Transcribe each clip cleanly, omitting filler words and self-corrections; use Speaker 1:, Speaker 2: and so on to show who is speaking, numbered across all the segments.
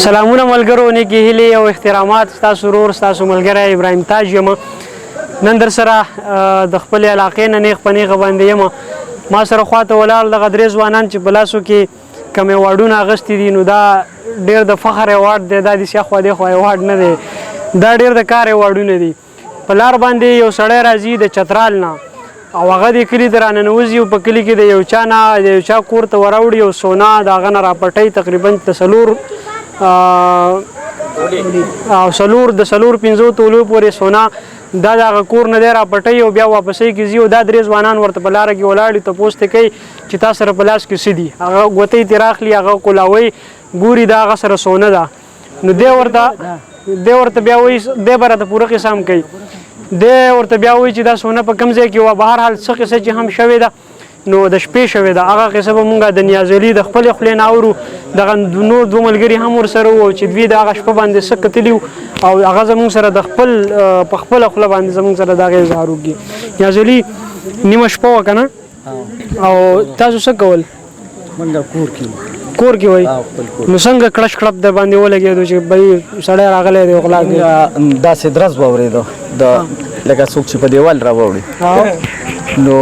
Speaker 1: سلامونه ملګرو، نیکې هیلې او احترامات. ستاسو ورور ستاسو ملګری ابراهیم تاج یم. نن در سره د خپلې علاقې نه نیغ په نیغه باندې یم. ما سره خواته ولاړ دغه درې ځوانان چې په لاسو کې کوم ایواډونه اخیستي دي، نو دا ډېر د فخر ایواډ دی. دا داسې اخوا دېخوا ایواډ نه دی، دا ډېر د کار ایواډونه دي. په لار باندې یو سړی راځي د چترال نه، او هغه د کلي ته راننوځي او په کلي کې د یو چا نه د یو چا کور ته وراوړي او سونا د هغه نه راپټوي. تقریبا د څلور پنځو تولو پورې سونا دا د هغه کور نه دی راپټوي او بیا واپسۍ کې ځي. او دا درې ځوانان ورته په لاره کې ولاړ دي، تپوس ترې کوي چې تا سره په لاس کې څه دي. هغه ګوتۍ ترې راخلي، هغه کولاوي ګوري دا هغه سره سونه ده. نو دی ورته بیا وایي، دی به راته پوره قصه هم کوي. دی ورته بیا وایي چې دا سونه په کوم ځای کې وه. بهرحال څه قصه چې هم شوې ده نو د شپې شوې ده، هغه قصه به مونږ د نیاز علي د خپلې خولې نه اورو. دغه نور دوه ملګري هم ورسره وو چې دوی د هغه شپه باندې څه کتلي وو، او هغه زموږ سره د خپل په خپله خوله باندې زموږ سره د هغې اظهار وکړي. نیاز علي نیمه شپه وه که نه، او تاسو څه کول؟ کور کې وای. نو څنګه کړش کړپ د باندې ولګېدو چې بای سړی راغلی دی غلا کوي؟
Speaker 2: داسې درز واورېدو لکه څوک چې په دیوال راواوړي. نو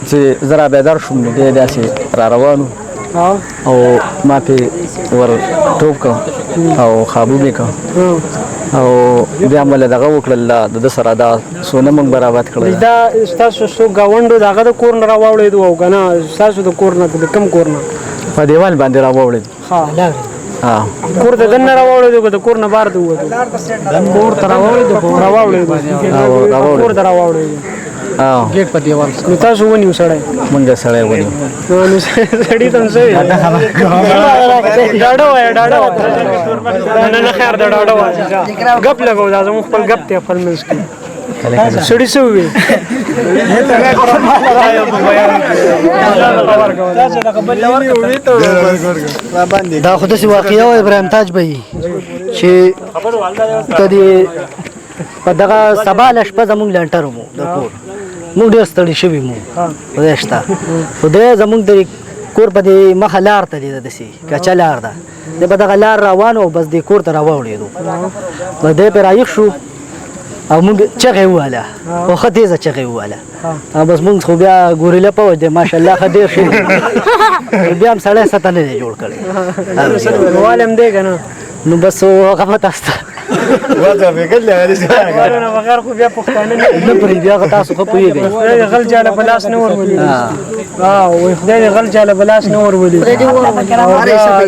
Speaker 2: چې زه را بیدار شوم نو دی داسې را روان او ما پې ور ټوپ کړ او خابو مې کړ او بیا مله دغه وکړل د ده سره دا سونه موږ برابر کړل.
Speaker 1: دا ستاسو څو ګاونډو د هغه د کور نه راواوړېدو او که نه ستاسو د کور نه د کوم کور نه؟
Speaker 2: په دیوال باندې راواوړېدو.
Speaker 1: کور د دن نه راواوړېدو که د کور نه بار ته ووتو؟ کور ته راواوړېدو. کور ته راواوړېدو ګیټ په دیوال. نو تاسو ونیو سړی؟
Speaker 2: مونږ سړی ونیو.
Speaker 1: نو سړي ته هم څه ویل؟ ډاډه وایه، ډاډه وایه. نه خیر ده، ډاډه وایه. ګپ لګو، دا زموږ خپل ګپ دی خپل منځ کې. سړي څه وویل؟
Speaker 3: دا خو داسې واقعه وه ابراهیم تاج به چې په دغه سبا له شپه زمونږ لنټر مو د کور، موږ ډېر ستړي شوي مو خدای شته. خدای زمونږ د کور په دې مخه لار ته دی، داسې کچه لار ده. دی په دغه لار روان و، بس دې کور ته راواوړېدو. بس دی پرې رایښ شو او موږ چغې ووهله، خو ښه تېزه چغې ووهله. او بس موږ خو بیا ګوریله پوځ دی ماشاءالله ښه ډېر ښه دی. بیا هم سړی سطح نه دی جوړ کړی.
Speaker 1: وال هم دی که نه؟
Speaker 3: نو بس هغه به تاسو ته
Speaker 1: بغیر خو بیا پښتانه
Speaker 3: نه پرېږدي، هغه تاسو ښه پوهېږئ.
Speaker 1: خدای دې غل چاله په لاس نه ورولي. وایي خدای دې غل چاله په لاس نه ورولي.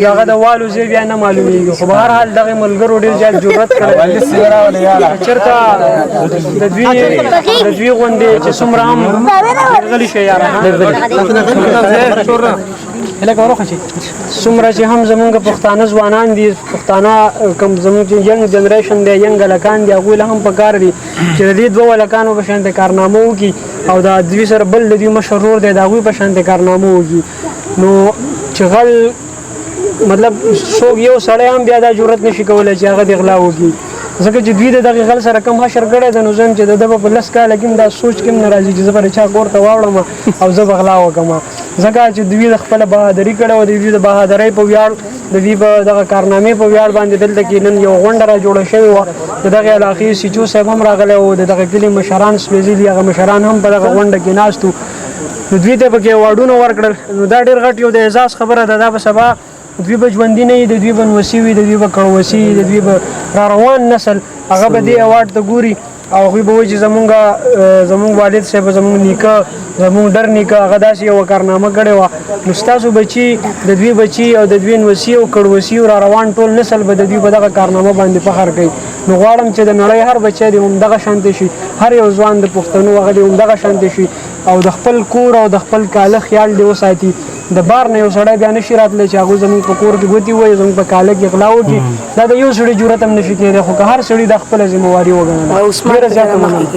Speaker 1: هغه د والو ځای بیا نه معلومېږي. خو بهرحال دغې ملګرو ډېر زیات جرأت کړی چېرته د دوی غوندې چې څومره هم غلي شي یاره، څومره چې هم زمونږ پښتانه ځوانان دي، پښتانه کوم زمونږ چې ینګ جنریشن دی، ینګ هلکان دي، هغوی له هم پکار دي چې د دې دوه هلکانو په شانتې کارنامه وکړي او د دوی سره بل د دوی مشر ورور دی د هغوی په شانتې کارنامه وکړي. نو چې غل مطلب څوک یو سړی هم بیا دا جرأت نشي کولی چې هغه دې غلا وکړي، ځکه چې دوی د دغې غل سره کم حشر کړی دی. نو زه هم چې د ده به په 10 کاله کې هم دا سوچ کې هم نه راځي چې زه به د چا کور ته واوړم او زه به غلا وکړم، ځکه چې دوی د خپله بهادري کړې وه. د دوی د بهادرۍ په ویاړ، د دوی په دغه کارنامې په ویاړ باندې دلته کې نن یو غونډه را جوړه شوې وه. د دغې علاقې سیچو صاحب هم راغلی و، د دغه کلي مشران سپېڅلي هغه مشران هم په دغه غونډه کې ناست وو. نو دوی ته پکې ایواډونه ورکړل. نو دا ډېر غټ یو د اعزاز خبره ده. دا به سبا دوی به ژوندي نه وي، د دوی به نوسي وي، د دوی به کړوسي وي، د دوی به را روان نسل هغه به دې ایواډ ته ګوري او هغوی به وایي چې زمونږ والد صاحب، زمونږ نیکه، زمونږ ډر نیکه هغه داسې یوه کارنامه کړې وه. نو ستاسو بچي، د دوی بچي او د دوی نوسي او کړوسي او را روان ټول نسل به د دوی په دغه کارنامه باندې فخر کوي. نو غواړم چې د نړۍ هر بچی دې همدغه شانتې شي، هر یو ځوان د پښتنو هغه دې همدغه شانتې شي او د خپل کور او د خپل کاله خیال دې وساتي. د بار نه یو سړی بیا نشي راتلی چې هغوی زموږ په کور کې ګوتې ووایي، زموږ په کاله کې غلا وکړي. دا د یو سړي جرأت هم نشي کېدی، خو که هر سړي دا خپله ذمهواري وګڼله. ډېره زیاته مننه.